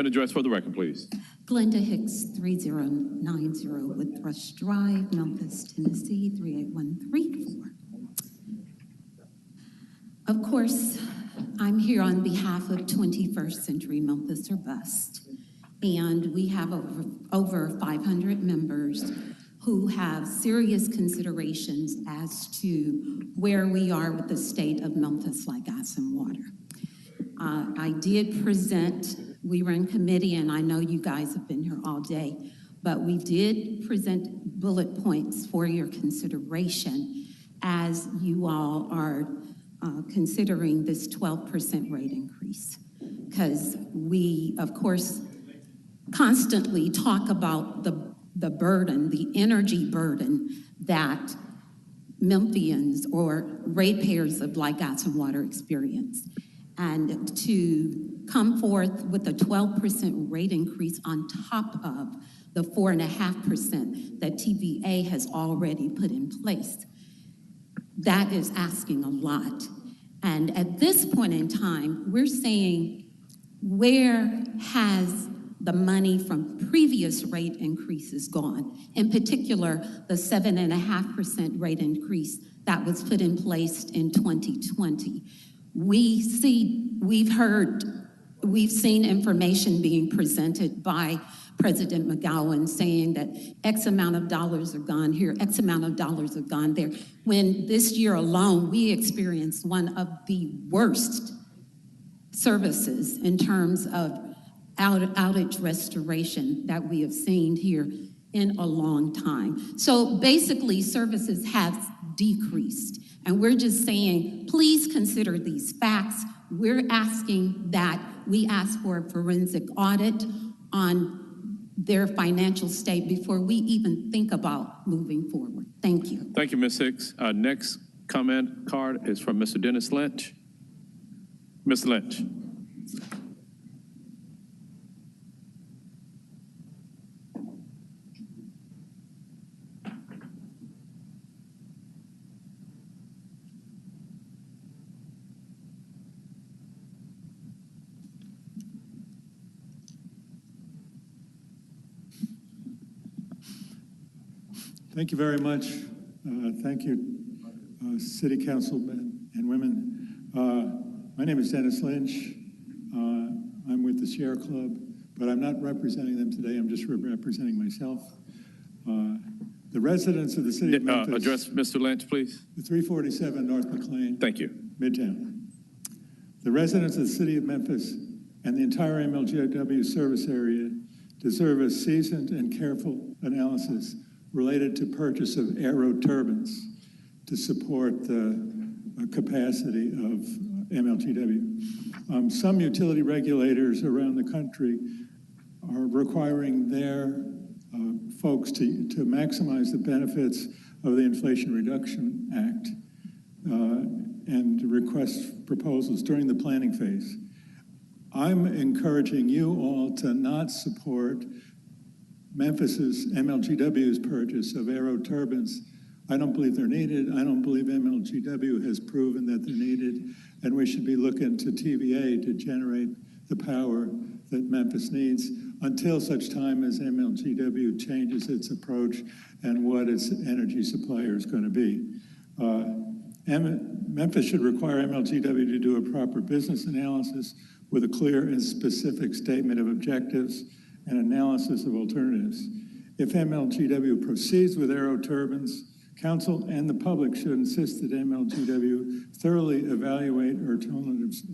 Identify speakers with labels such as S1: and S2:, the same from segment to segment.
S1: An address for the record, please.
S2: Glenda Hicks, 3090 with Thrush Drive, Memphis, Tennessee, 38134. Of course, I'm here on behalf of 21st Century Memphis or Bust, and we have over 500 members who have serious considerations as to where we are with the state of Memphis Light, Gas, and Water. I did present, we were in committee, and I know you guys have been here all day, but we did present bullet points for your consideration as you all are considering this 12% rate increase. Because we, of course, constantly talk about the burden, the energy burden that Memphians or ratepayers of Light, Gas, and Water experience. And to come forth with a 12% rate increase on top of the 4.5% that TVA has already put in place, that is asking a lot. And at this point in time, we're saying, where has the money from previous rate increases gone? In particular, the 7.5% rate increase that was put in place in 2020. We've seen information being presented by President McGowan saying that X amount of dollars are gone here, X amount of dollars are gone there. When this year alone, we experienced one of the worst services in terms of outage restoration that we have seen here in a long time. So basically, services have decreased. And we're just saying, please consider these facts. We're asking that we ask for a forensic audit on their financial state before we even think about moving forward. Thank you.
S1: Thank you, Ms. Hicks. Next comment card is from Mr. Dennis Lynch. Mr. Lynch.
S3: Thank you very much. Thank you, City Councilmen and women. My name is Dennis Lynch. I'm with the Sierra Club, but I'm not representing them today. I'm just representing myself. The residents of the city of Memphis.
S1: Address Mr. Lynch, please.
S3: 347 North McLean.
S1: Thank you.
S3: Midtown. The residents of the city of Memphis and the entire MLGW service area deserve a seasoned and careful analysis related to purchase of aero turbines to support the capacity of MLGW. Some utility regulators around the country are requiring their folks to maximize the benefits of the Inflation Reduction Act and request proposals during the planning phase. I'm encouraging you all to not support Memphis's, MLGW's purchase of aero turbines. I don't believe they're needed. I don't believe MLGW has proven that they're needed, and we should be looking to TVA to generate the power that Memphis needs until such time as MLGW changes its approach and what its energy supplier is going to be. Memphis should require MLGW to do a proper business analysis with a clear and specific statement of objectives and analysis of alternatives. If MLGW proceeds with aero turbines, Council and the public should insist that MLGW thoroughly evaluate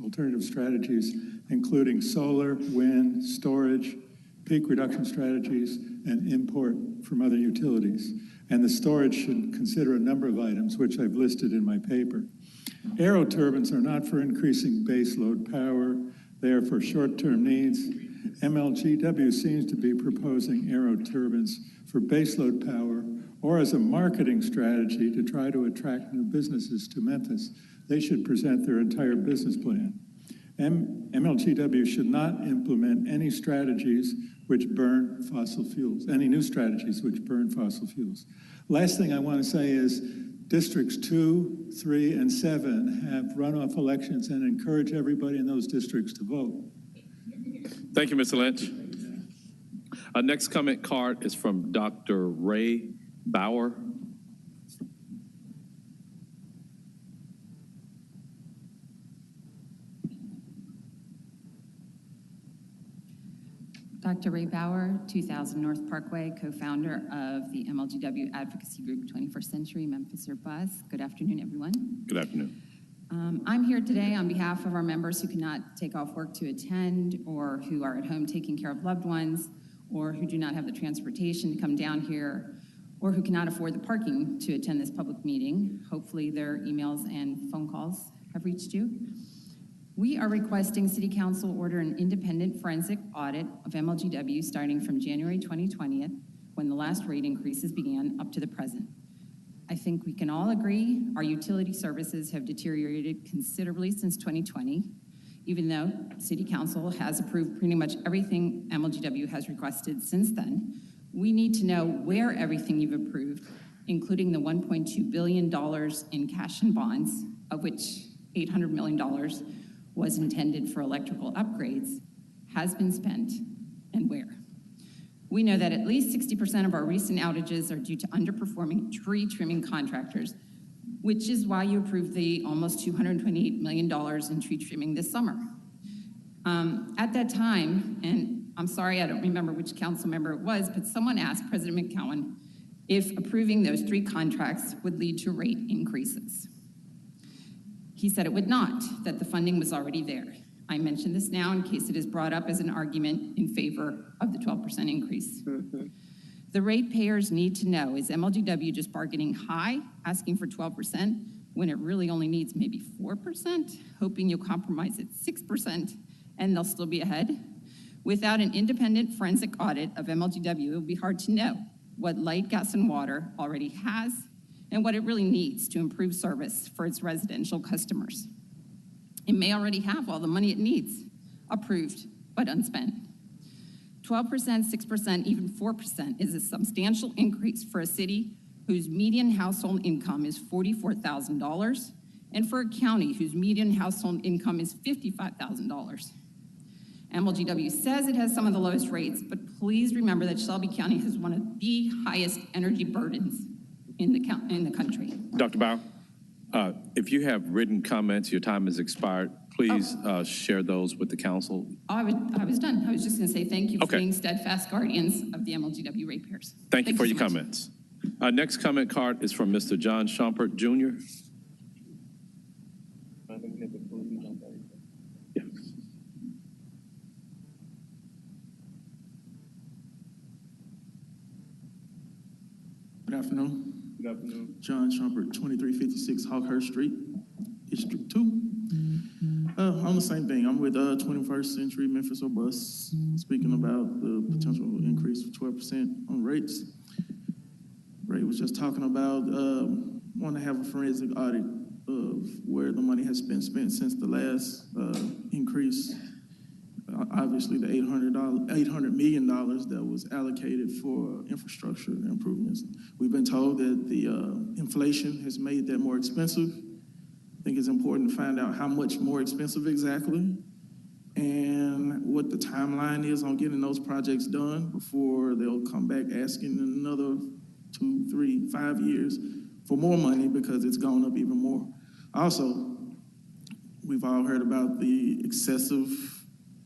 S3: alternative strategies, including solar, wind, storage, peak reduction strategies, and import from other utilities. And the storage should consider a number of items, which I've listed in my paper. Aero turbines are not for increasing baseload power. They are for short-term needs. MLGW seems to be proposing aero turbines for baseload power or as a marketing strategy to try to attract new businesses to Memphis. They should present their entire business plan. MLGW should not implement any strategies which burn fossil fuels, any new strategies which burn fossil fuels. Last thing I want to say is districts 2, 3, and 7 have runoff elections and encourage everybody in those districts to vote.
S1: Thank you, Mr. Lynch. Our next comment card is from Dr. Ray Bauer.
S4: Dr. Ray Bauer, 2000 North Parkway, co-founder of the MLGW advocacy group 21st Century Memphis or Bust. Good afternoon, everyone.
S1: Good afternoon.
S4: I'm here today on behalf of our members who cannot take off work to attend, or who are at home taking care of loved ones, or who do not have the transportation to come down here, or who cannot afford the parking to attend this public meeting. Hopefully their emails and phone calls have reached you. We are requesting City Council order an independent forensic audit of MLGW starting from January 2020, when the last rate increases began, up to the present. I think we can all agree our utility services have deteriorated considerably since 2020, even though City Council has approved pretty much everything MLGW has requested since then. We need to know where everything you've approved, including the $1.2 billion in cash and bonds, of which $800 million was intended for electrical upgrades, has been spent, and where. We know that at least 60% of our recent outages are due to underperforming tree trimming contractors, which is why you approved the almost $228 million in tree trimming this summer. At that time, and I'm sorry, I don't remember which council member it was, but someone asked President McCowan if approving those 3 contracts would lead to rate increases. He said it would not, that the funding was already there. I mention this now in case it is brought up as an argument in favor of the 12% increase. The ratepayers need to know, is MLGW just bargaining high, asking for 12%, when it really only needs maybe 4%, hoping you'll compromise at 6%, and they'll still be ahead? Without an independent forensic audit of MLGW, it will be hard to know what light, gas, and water already has, and what it really needs to improve service for its residential customers. It may already have all the money it needs, approved but unspent. 12%, 6%, even 4% is a substantial increase for a city whose median household income is $44,000, and for a county whose median household income is $55,000. MLGW says it has some of the lowest rates, but please remember that Shelby County has one of the highest energy burdens in the country.
S1: Dr. Bauer, if you have written comments, your time has expired. Please share those with the council.
S4: I was done. I was just going to say thank you for
S1: Okay.
S4: being steadfast guardians of the MLGW ratepayers.
S1: Thank you for your
S4: so much.
S1: comments. Our next comment card is from Mr. John Shumpert, Jr. Yeah.
S5: Good afternoon. Good afternoon. John Shumpert, 2356 Hawkhurst Street, District 2. On the same thing, I'm with 21st Century Memphis or Bust, speaking about the potential increase of 12% on rates. Ray was just talking about wanting to have a forensic audit of where the money has been spent since the last increase. Obviously, the $800 million that was allocated for infrastructure improvements. We've been told that the inflation has made that more expensive. I think it's important to find out how much more expensive exactly, and what the timeline is on getting those projects done before they'll come back asking in another 2, 3, 5 years for more money because it's gone up even more. Also, we've all heard about the excessive,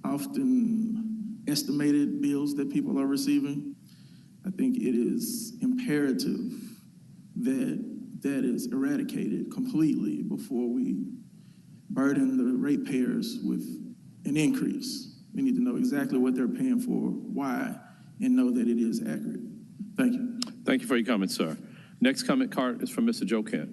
S5: often estimated bills that people are receiving. I think it is imperative that that is eradicated completely before we burden the ratepayers with an increase. We need to know exactly what they're paying for, why, and know that it is accurate. Thank you.
S1: Thank you for your comments, sir. Next comment card is from Mr. Joe Kent.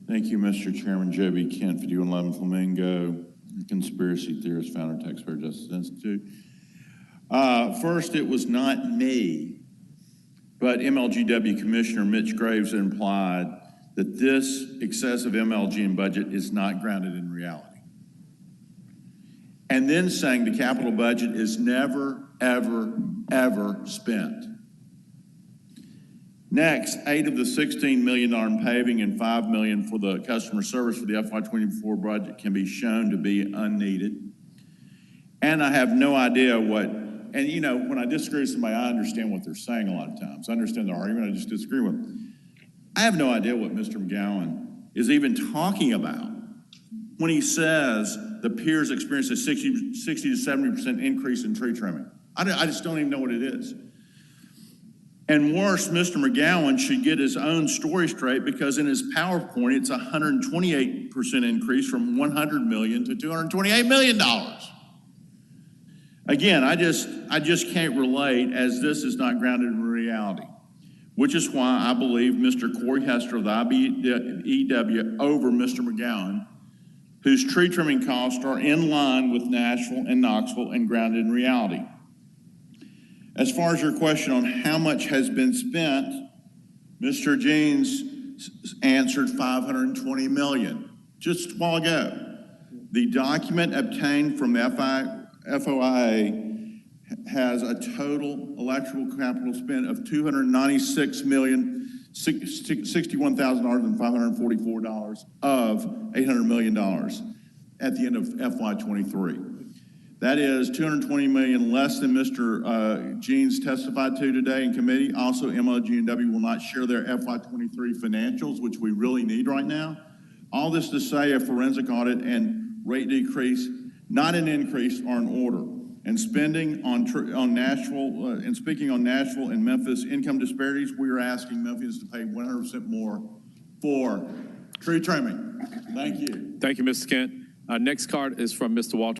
S6: Thank you, Mr. Chairman. Joby Kent, 5111 Flamingo, conspiracy theorist, founder, Taxpayer Justice Institute. First, it was not me, but MLGW Commissioner Mitch Graves implied that this excessive MLGN budget is not grounded in reality. And then saying the capital budget is never, ever, ever spent. Next, 8 of the $16 million in paving and $5 million for the customer service for the FY24 budget can be shown to be unneeded. And I have no idea what, and you know, when I disagree with somebody, I understand what they're saying a lot of times. I understand their argument, I just disagree with them. I have no idea what Mr. McGowan is even talking about when he says the peers experienced a 60 to 70% increase in tree trimming. I just don't even know what it is. And worse, Mr. McGowan should get his own story straight, because in his PowerPoint, it's a 128% increase from $100 million to $228 million. Again, I just can't relate, as this is not grounded in reality, which is why I believe Mr. Corey Hester of the IBEW over Mr. McGowan, whose tree trimming costs are in line with Nashville and Knoxville and grounded in reality. As far as your question on how much has been spent, Mr. Jeans answered $520 million just a while ago. The document obtained from the FOIA has a total electrical capital spend of $296,061,544 of $800 million at the end of FY23. That is $220 million less than Mr. Jeans testified to today in committee. Also, MLGW will not share their FY23 financials, which we really need right now. All this to say a forensic audit and rate decrease, not an increase, are in order. And spending on Nashville, and speaking on Nashville and Memphis income disparities, we are asking Memphis to pay 100% more for tree trimming. Thank you.
S1: Thank you, Mr. Kent. Next card is from Mr. Walter.